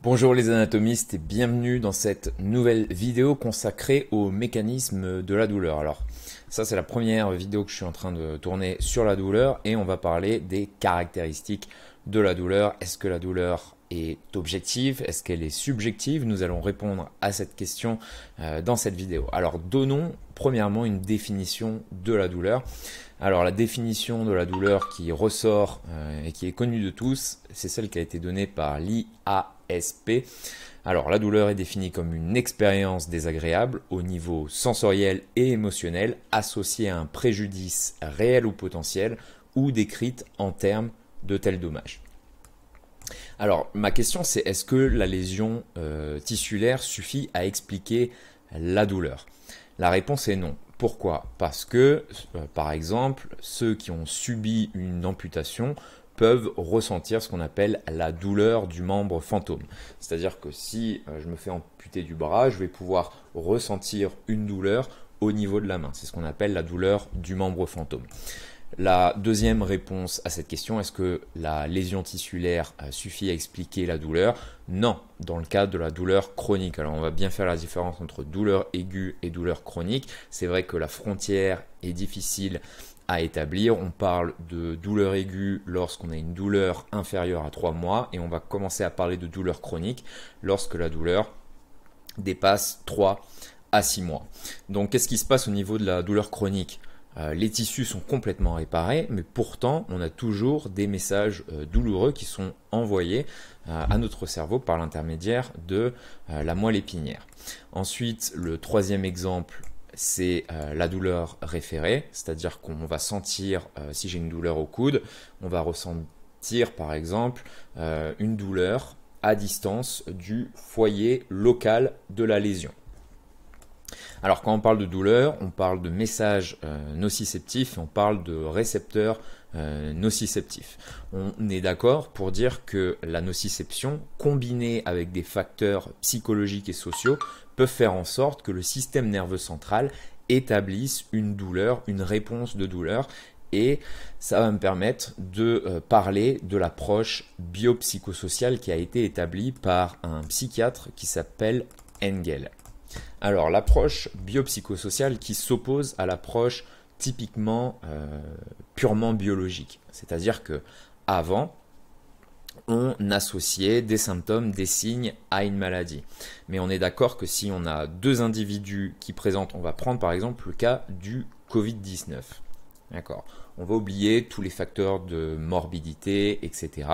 Bonjour les anatomistes et bienvenue dans cette nouvelle vidéo consacrée au mécanisme de la douleur. Alors ça c'est la première vidéo que je suis en train de tourner sur la douleur et on va parler des caractéristiques de la douleur. Est-ce que la douleur est objective? Est-ce qu'elle est subjective? Nous allons répondre à cette question dans cette vidéo. Alors donnons premièrement une définition de la douleur. Alors la définition de la douleur qui ressort et qui est connue de tous, c'est celle qui a été donnée par l'IASP. Alors la douleur est définie comme une expérience désagréable au niveau sensoriel et émotionnel associée à un préjudice réel ou potentiel ou décrite en termes de tel dommage. Alors ma question c'est est-ce que la lésion tissulaire suffit à expliquer la douleur? La réponse est non. Pourquoi? Parce que, par exemple, ceux qui ont subi une amputation peuvent ressentir ce qu'on appelle la douleur du membre fantôme. C'est-à-dire que si je me fais amputer du bras, je vais pouvoir ressentir une douleur au niveau de la main. C'est ce qu'on appelle la douleur du membre fantôme. La deuxième réponse à cette question, est-ce que la lésion tissulaire suffit à expliquer la douleur? Non, dans le cas de la douleur chronique. Alors on va bien faire la différence entre douleur aiguë et douleur chronique. C'est vrai que la frontière est difficile à établir. On parle de douleur aiguë lorsqu'on a une douleur inférieure à 3 mois et on va commencer à parler de douleur chronique lorsque la douleur dépasse 3 à 6 mois. Donc qu'est-ce qui se passe au niveau de la douleur chronique? Les tissus sont complètement réparés, mais pourtant on a toujours des messages douloureux qui sont envoyés à notre cerveau par l'intermédiaire de la moelle épinière. Ensuite, le troisième exemple, c'est la douleur référée, c'est-à-dire qu'on va sentir, si j'ai une douleur au coude, on va ressentir par exemple une douleur à distance du foyer local de la lésion. Alors quand on parle de douleur, on parle de messages nociceptifs et on parle de récepteurs nociceptifs. On est d'accord pour dire que la nociception, combinée avec des facteurs psychologiques et sociaux, peuvent faire en sorte que le système nerveux central établisse une douleur, une réponse de douleur. Et ça va me permettre de parler de l'approche biopsychosociale qui a été établie par un psychiatre qui s'appelle Engel. Alors l'approche biopsychosociale qui s'oppose à l'approche typiquement purement biologique. C'est-à-dire que avant, on associait des symptômes, des signes à une maladie. Mais on est d'accord que si on a deux individus qui présentent, on va prendre par exemple le cas du Covid-19. D'accord. On va oublier tous les facteurs de morbidité, etc.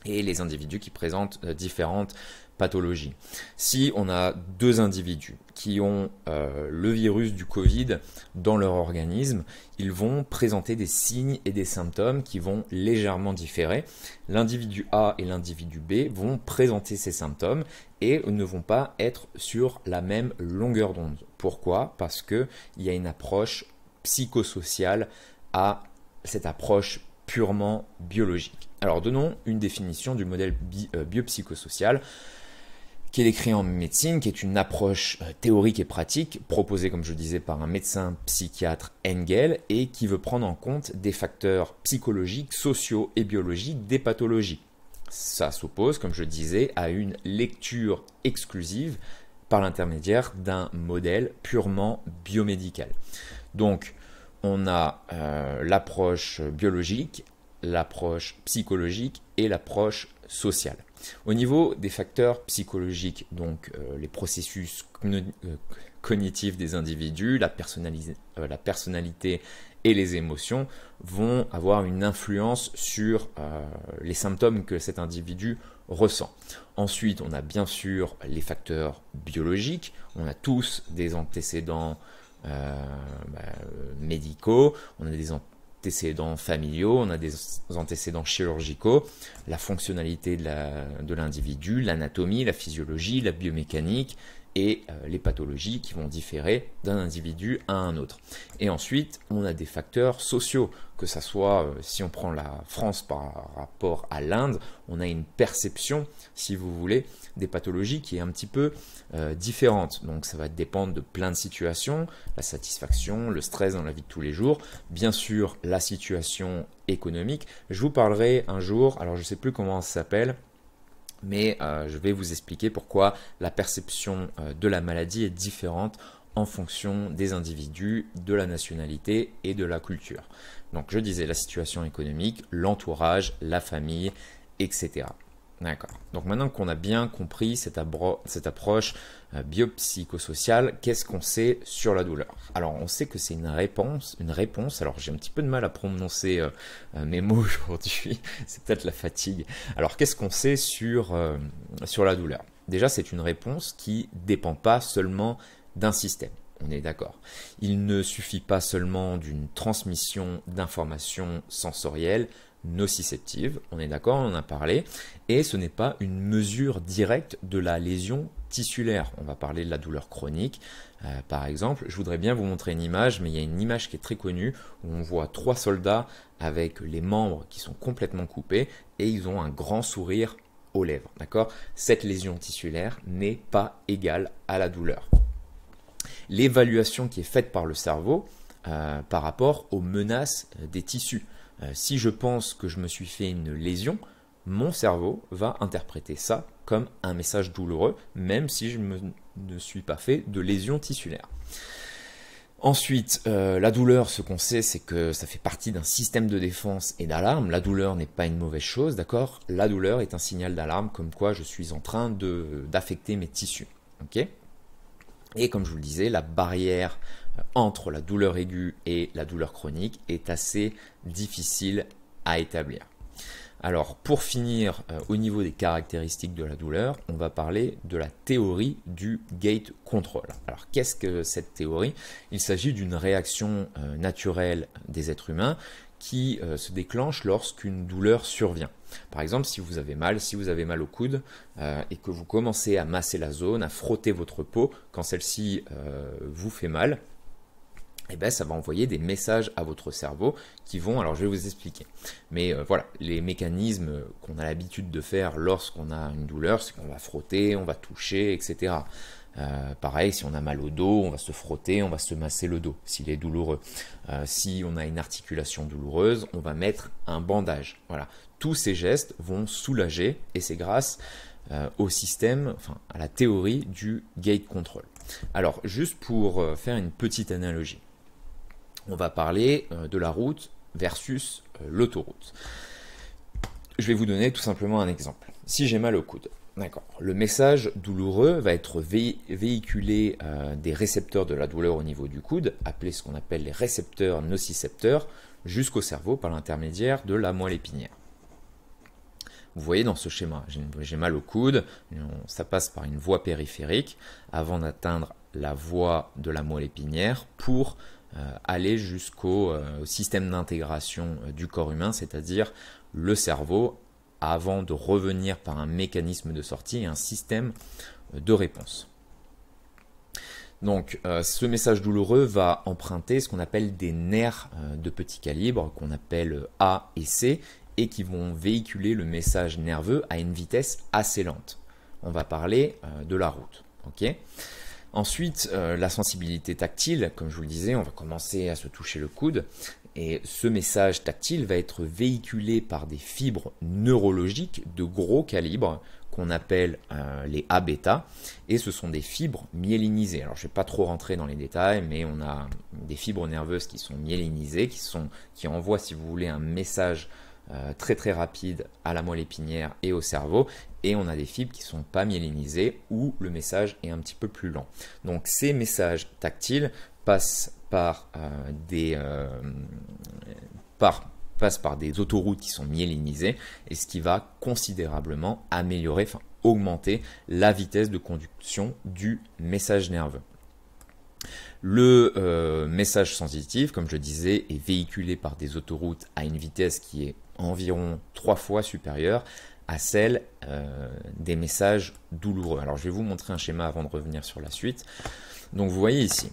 et les individus qui présentent différentes pathologies. Si on a deux individus qui ont le virus du Covid dans leur organisme, ils vont présenter des signes et des symptômes qui vont légèrement différer. L'individu A et l'individu B vont présenter ces symptômes et ne vont pas être sur la même longueur d'onde. Pourquoi? Parce qu'il y a une approche psychosociale à cette approche purement biologique. Alors donnons une définition du modèle biopsychosocial qui est décrit en médecine, qui est une approche théorique et pratique proposée, comme je disais, par un médecin psychiatre Engel et qui veut prendre en compte des facteurs psychologiques, sociaux et biologiques des pathologies. Ça s'oppose, comme je disais, à une lecture exclusive par l'intermédiaire d'un modèle purement biomédical. Donc, on a l'approche biologique, l'approche psychologique et l'approche sociale. Au niveau des facteurs psychologiques, donc les processus cognitifs des individus, la personnalité et les émotions vont avoir une influence sur les symptômes que cet individu ressent. Ensuite, on a bien sûr les facteurs biologiques. On a tous des antécédents médicaux, on a des antécédents familiaux, on a des antécédents chirurgicaux, la fonctionnalité de l'individu, l'anatomie, la physiologie, la biomécanique et les pathologies qui vont différer d'un individu à un autre. Et ensuite, on a des facteurs sociaux, que ça soit, si on prend la France par rapport à l'Inde, on a une perception, si vous voulez, des pathologies qui est un petit peu différente. Donc ça va dépendre de plein de situations, la satisfaction, le stress dans la vie de tous les jours, bien sûr la situation économique. Je vous parlerai un jour, alors je ne sais plus comment ça s'appelle, Mais je vais vous expliquer pourquoi la perception de la maladie est différente en fonction des individus, de la nationalité et de la culture. Donc je disais la situation économique, l'entourage, la famille, etc. D'accord. Donc maintenant qu'on a bien compris cette approche biopsychosociale, qu'est-ce qu'on sait sur la douleur? Alors on sait que c'est une réponse, alors j'ai un petit peu de mal à prononcer mes mots aujourd'hui, c'est peut-être la fatigue. Alors qu'est-ce qu'on sait sur la douleur? Déjà c'est une réponse qui ne dépend pas seulement d'un système. On est d'accord. Il ne suffit pas seulement d'une transmission d'informations sensorielles nociceptives, on est d'accord, on en a parlé, et ce n'est pas une mesure directe de la lésion tissulaire. On va parler de la douleur chronique, par exemple. Je voudrais bien vous montrer une image, mais il y a une image qui est très connue, où on voit 3 soldats avec les membres qui sont complètement coupés, et ils ont un grand sourire aux lèvres, d'accord? Cette lésion tissulaire n'est pas égale à la douleur. L'évaluation qui est faite par le cerveau par rapport aux menaces des tissus. Si je pense que je me suis fait une lésion, mon cerveau va interpréter ça comme un message douloureux, même si je ne me suis pas fait de lésion tissulaire. Ensuite, la douleur, ce qu'on sait, c'est que ça fait partie d'un système de défense et d'alarme. La douleur n'est pas une mauvaise chose, d'accord? La douleur est un signal d'alarme comme quoi je suis en train d'affecter mes tissus. Ok? Et comme je vous le disais, la barrière entre la douleur aiguë et la douleur chronique est assez difficile à établir. Alors pour finir, au niveau des caractéristiques de la douleur, on va parler de la théorie du gate control. Alors qu'est-ce que cette théorie? Il s'agit d'une réaction naturelle des êtres humains qui se déclenche lorsqu'une douleur survient. Par exemple, si vous avez mal au coude et que vous commencez à masser la zone, à frotter votre peau quand celle-ci vous fait mal, eh ben, ça va envoyer des messages à votre cerveau qui vont, alors je vais vous expliquer. Mais voilà, les mécanismes qu'on a l'habitude de faire lorsqu'on a une douleur, c'est qu'on va frotter, on va toucher, etc. Pareil, si on a mal au dos, on va se frotter, on va se masser le dos s'il est douloureux. Si on a une articulation douloureuse, on va mettre un bandage. Voilà, tous ces gestes vont soulager et c'est grâce au système, enfin à la théorie du gate control. Alors, juste pour faire une petite analogie, on va parler de la route versus l'autoroute. Je vais vous donner tout simplement un exemple. Si j'ai mal au coude, d'accord, le message douloureux va être véhiculé des récepteurs de la douleur au niveau du coude, appelés ce qu'on appelle les récepteurs nocicepteurs, jusqu'au cerveau par l'intermédiaire de la moelle épinière. Vous voyez dans ce schéma, j'ai mal au coude, ça passe par une voie périphérique avant d'atteindre la voie de la moelle épinière pour aller jusqu'au système d'intégration du corps humain, c'est-à-dire le cerveau, avant de revenir par un mécanisme de sortie et un système de réponse. Donc ce message douloureux va emprunter ce qu'on appelle des nerfs de petit calibre, qu'on appelle A et C, et qui vont véhiculer le message nerveux à une vitesse assez lente. On va parler de la route. Okay. Ensuite, la sensibilité tactile, comme je vous le disais, on va commencer à se toucher le coude. Et ce message tactile va être véhiculé par des fibres neurologiques de gros calibre qu'on appelle les A-bêta. Et ce sont des fibres myélinisées. Alors, je ne vais pas trop rentrer dans les détails, mais on a des fibres nerveuses qui sont myélinisées, qui envoient, si vous voulez, un message très très rapide à la moelle épinière et au cerveau, et on a des fibres qui ne sont pas myélinisées où le message est un petit peu plus lent. Donc ces messages tactiles passent par des autoroutes qui sont myélinisées, et ce qui va considérablement améliorer, enfin augmenter la vitesse de conduction du message nerveux. Le message sensitif, comme je disais, est véhiculé par des autoroutes à une vitesse qui est environ 3 fois supérieure à celle des messages douloureux. Alors je vais vous montrer un schéma avant de revenir sur la suite. Donc vous voyez ici,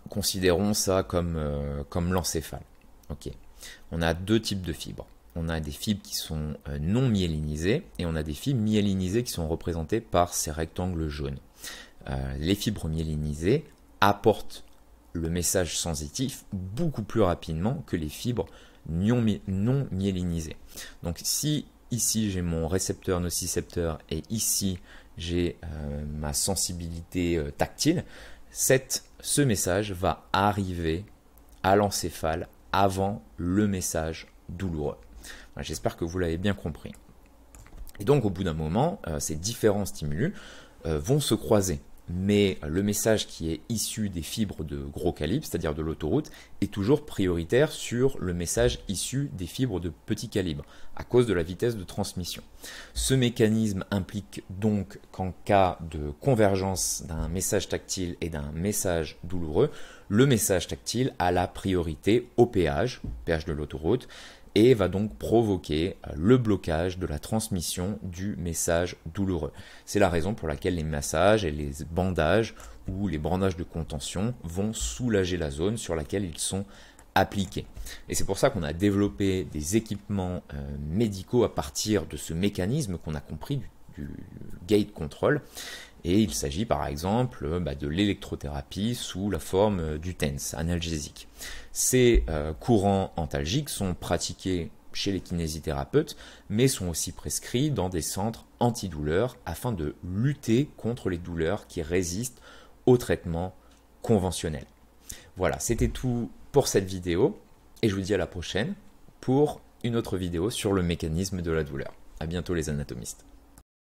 considérons ça comme l'encéphale. Okay. On a deux types de fibres. On a des fibres qui sont non myélinisées et on a des fibres myélinisées qui sont représentées par ces rectangles jaunes. Les fibres myélinisées apportent le message sensitif beaucoup plus rapidement que les fibres non myélinisées. Donc si ici j'ai mon récepteur nocicepteur et ici j'ai ma sensibilité tactile, ce message va arriver à l'encéphale avant le message douloureux. J'espère que vous l'avez bien compris. Et donc au bout d'un moment, ces différents stimulus vont se croiser. Mais le message qui est issu des fibres de gros calibre, c'est-à-dire de l'autoroute, est toujours prioritaire sur le message issu des fibres de petit calibre, à cause de la vitesse de transmission. Ce mécanisme implique donc qu'en cas de convergence d'un message tactile et d'un message douloureux, le message tactile a la priorité au péage de l'autoroute, et va donc provoquer le blocage de la transmission du message douloureux. C'est la raison pour laquelle les massages et les bandages ou les bandages de contention vont soulager la zone sur laquelle ils sont appliqués. Et c'est pour ça qu'on a développé des équipements médicaux à partir de ce mécanisme qu'on a compris du gate control. Et il s'agit par exemple de l'électrothérapie sous la forme du TENS, analgésique. Ces courants antalgiques sont pratiqués chez les kinésithérapeutes, mais sont aussi prescrits dans des centres antidouleurs afin de lutter contre les douleurs qui résistent au traitement conventionnel. Voilà, c'était tout pour cette vidéo et je vous dis à la prochaine pour une autre vidéo sur le mécanisme de la douleur. À bientôt les anatomistes.